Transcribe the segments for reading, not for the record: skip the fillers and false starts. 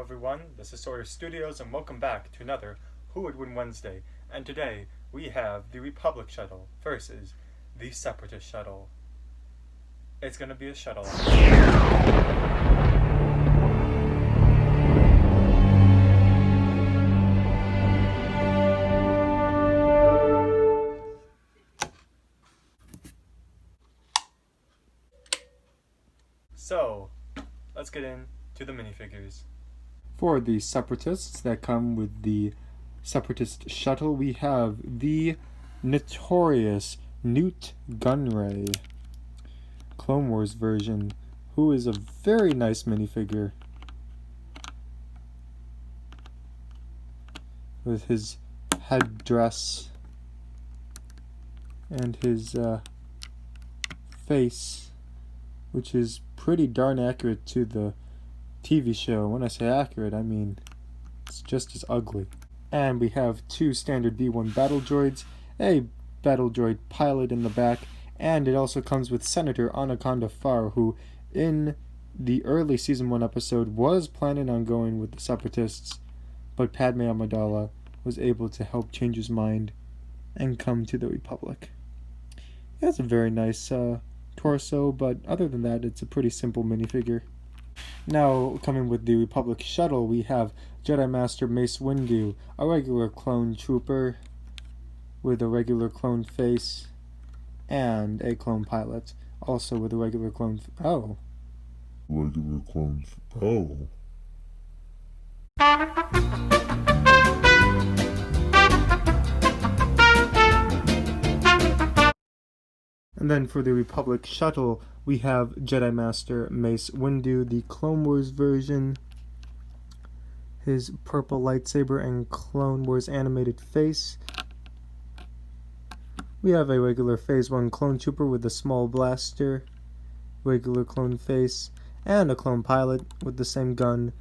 everyone, this is Sawyer Studios and welcome back to another Who Would Win Wednesday. And today we have the Republic Shuttle versus the Separatist Shuttle. It's gonna be a shuttle. So, let's get into the minifigures. For the Separatists that come with the Separatist Shuttle, we have the notorious Newt Gunray, Clone Wars version, who is a very nice minifigure with his headdress and his face, which is pretty darn accurate to the TV show. When I say accurate, I mean it's just as ugly. And we have two standard B1 battle droids, a battle droid pilot in the back, and it also comes with Senator Anaconda Farr, who in the early Season 1 episode was planning on going with the Separatists, but Padme Amidala was able to help change his mind and come to the Republic. He has a very nice torso, but other than that, it's a pretty simple minifigure. Now, coming with the Republic Shuttle, we have Jedi Master Mace Windu, a regular clone trooper with a regular clone face, and a clone pilot, also with a regular clone And then for the Republic Shuttle, we have Jedi Master Mace Windu, the Clone Wars version, his purple lightsaber and Clone Wars animated face. We have a regular Phase 1 clone trooper with a small blaster, regular clone face, and a clone pilot with the same gun,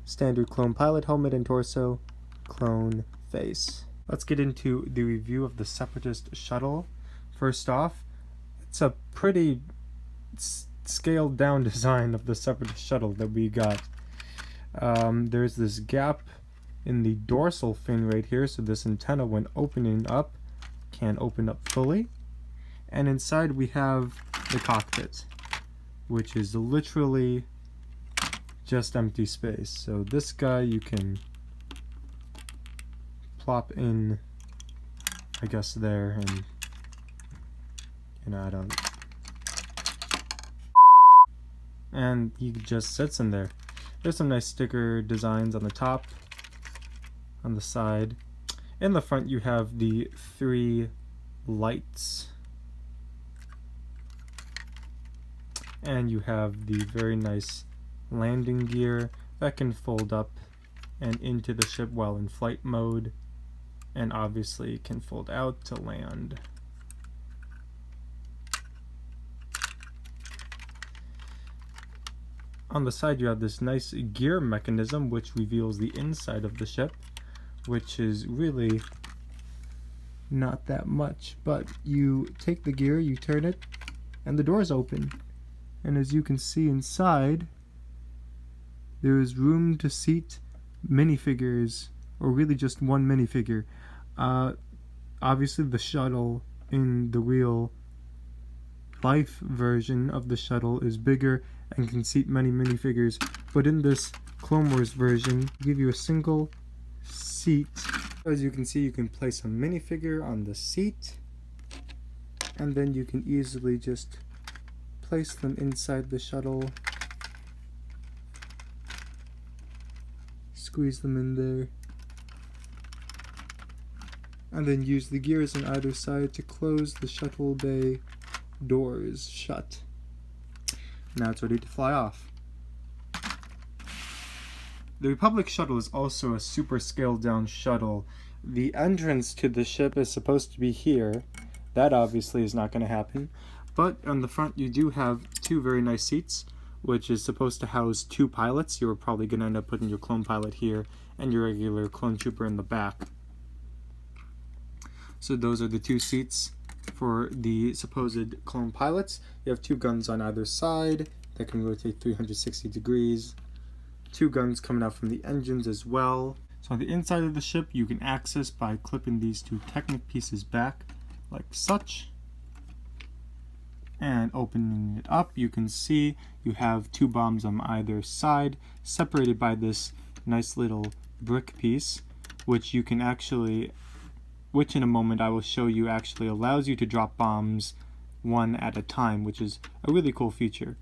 standard clone pilot helmet and torso, clone face. Let's get into the review of the Separatist Shuttle. First off, it's a pretty scaled down design of the Separatist Shuttle that we got. There's this gap in the dorsal fin right here, so this antenna, when opening up, can open up fully. And inside we have the cockpit, which is literally just empty space. So this guy you can plop in, I guess, there, and and he just sits in there. There's some nice sticker designs on the top, on the side. In the front you have the 3 lights, and you have the very nice landing gear that can fold up and into the ship while in flight mode, and obviously can fold out to land. On the side you have this nice gear mechanism which reveals the inside of the ship, which is really not that much, but you take the gear, you turn it, and the doors open. And as you can see inside, there is room to seat minifigures, or really just one minifigure. Obviously the shuttle in the real life version of the shuttle is bigger and can seat many minifigures, but in this Clone Wars version, give you a single seat. As you can see, you can place a minifigure on the seat, and then you can easily just place them inside the shuttle, squeeze them in there, and then use the gears on either side to close the shuttle bay doors shut. Now it's ready to fly off. The Republic Shuttle is also a super scaled down shuttle. The entrance to the ship is supposed to be here. That obviously is not going to happen. But on the front you do have 2 very nice seats, which is supposed to house 2 pilots. You're probably going to end up putting your clone pilot here and your regular clone trooper in the back. So those are the 2 seats for the supposed clone pilots. You have 2 guns on either side that can rotate 360 degrees 2 guns coming out from the engines as well. So on the inside of the ship, you can access by clipping these 2 Technic pieces back, like such. And opening it up, you can see you have 2 bombs on either side, separated by this nice little brick piece, which you can actually, which in a moment I will show you, actually allows you to drop bombs one at a time, which is a really cool feature.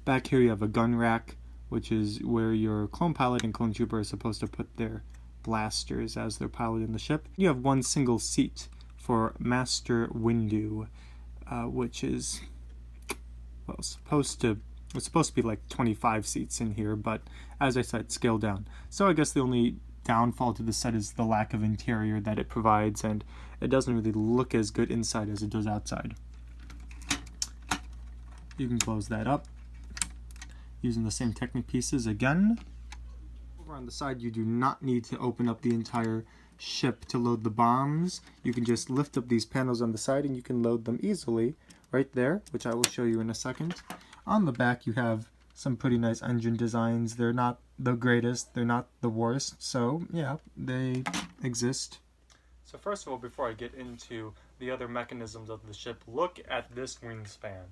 Back here you have a gun rack, which is where your clone pilot and clone trooper are supposed to put their blasters as they're piloting the ship. You have 1 single seat for Master Windu, which is, well, it's supposed to be like 25 seats in here, but as I said, scaled down. So I guess the only downfall to the set is the lack of interior that it provides, and it doesn't really look as good inside as it does outside. You can close that up using the same Technic pieces again. Over on the side, you do not need to open up the entire ship to load the bombs. You can just lift up these panels on the side and you can load them easily right there, which I will show you in a second. On the back, you have some pretty nice engine designs. They're not the greatest, they're not the worst, so yeah, they exist. So first of all, before I get into the other mechanisms of the ship, look at this wingspan.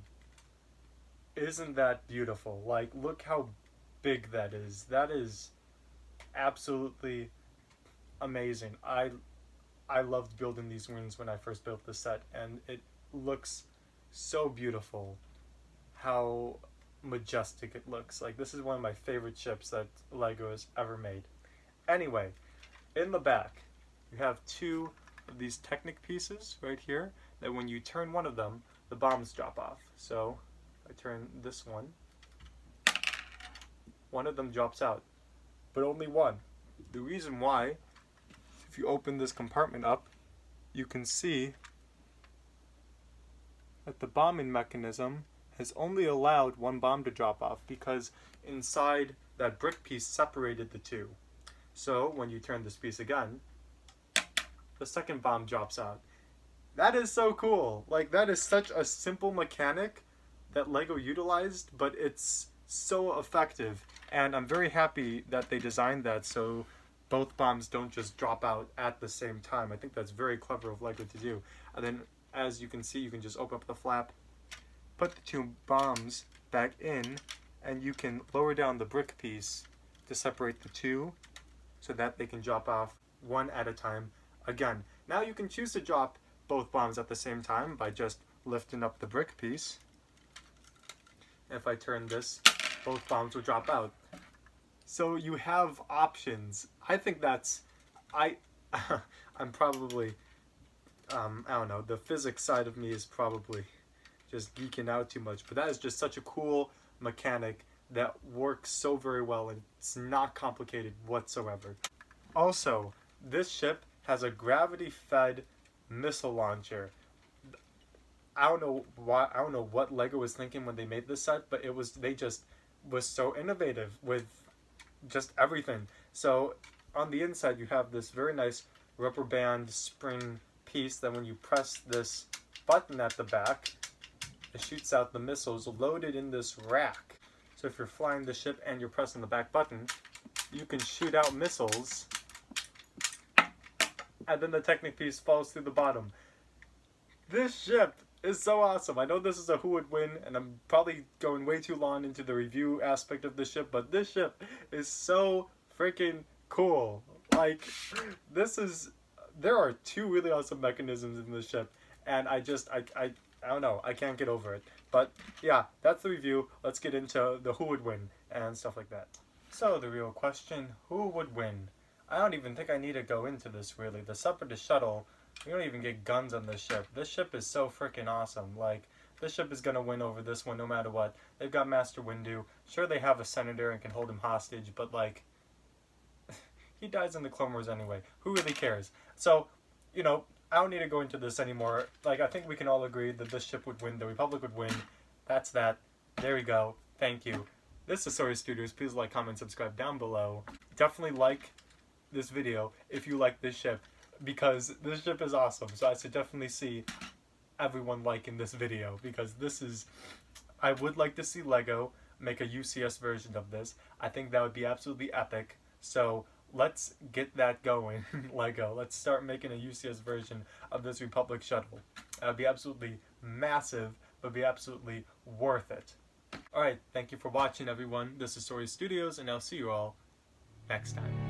Isn't that beautiful? Like, look how big that is. That is absolutely amazing. I loved building these wings when I first built the set, and it looks so beautiful how majestic it looks. Like, this is one of my favorite ships that LEGO has ever made. Anyway, in the back you have 2 of these Technic pieces right here that when you turn one of them, the bombs drop off. So I turn this one of them drops out, but only one. The reason why, if you open this compartment up, you can see that the bombing mechanism has only allowed 1 bomb to drop off because inside that brick piece separated the 2. So when you turn this piece again, the second bomb drops out. That is so cool. Like, that is such a simple mechanic that LEGO utilized, but it's so effective, and I'm very happy that they designed that so both bombs don't just drop out at the same time. I think that's very clever of LEGO to do. And then, as you can see, you can just open up the flap, put the 2 bombs back in, and you can lower down the brick piece to separate the 2 so that they can drop off one at a time again. Now you can choose to drop both bombs at the same time by just lifting up the brick piece. If I turn this, both bombs will drop out. So you have options. I think that's, I'm probably, I don't know, the physics side of me is probably just geeking out too much, but that is just such a cool mechanic that works so very well, and it's not complicated whatsoever. Also, this ship has a gravity-fed missile launcher. I don't know what LEGO was thinking when they made this set, but they just was so innovative with just everything. So on the inside you have this very nice rubber band spring piece that when you press this button at the back, it shoots out the missiles loaded in this rack. So if you're flying the ship and you're pressing the back button, you can shoot out missiles, and then the Technic piece falls through the bottom. This ship is so awesome. I know this is a who would win, and I'm probably going way too long into the review aspect of this ship, but this ship is so freaking cool. Like, there are 2 really awesome mechanisms in this ship, and I don't know, I can't get over it. But yeah, that's the review. Let's get into the who would win and stuff like that. So the real question, who would win? I don't even think I need to go into this really. The Separatist shuttle, we don't even get guns on this ship. This ship is so freaking awesome. Like, this ship is gonna win over this one no matter what. They've got Master Windu. Sure, they have a senator and can hold him hostage, but like, he dies in the Clone Wars anyway. Who really cares? So, you know, I don't need to go into this anymore. Like, I think we can all agree that this ship would win. The Republic would win. That's that. There we go. Thank you. This is Sorry Studios. Please like, comment, subscribe down below. Definitely like this video if you like this ship, because this ship is awesome. So I should definitely see everyone liking this video, because this is, I would like to see LEGO make a UCS version of this. I think that would be absolutely epic. So let's get that going, Lego. Let's start making a UCS version of this Republic shuttle. That would be absolutely massive, but be absolutely worth it. Alright, thank you for watching, everyone. This is Story Studios, and I'll see you all next time.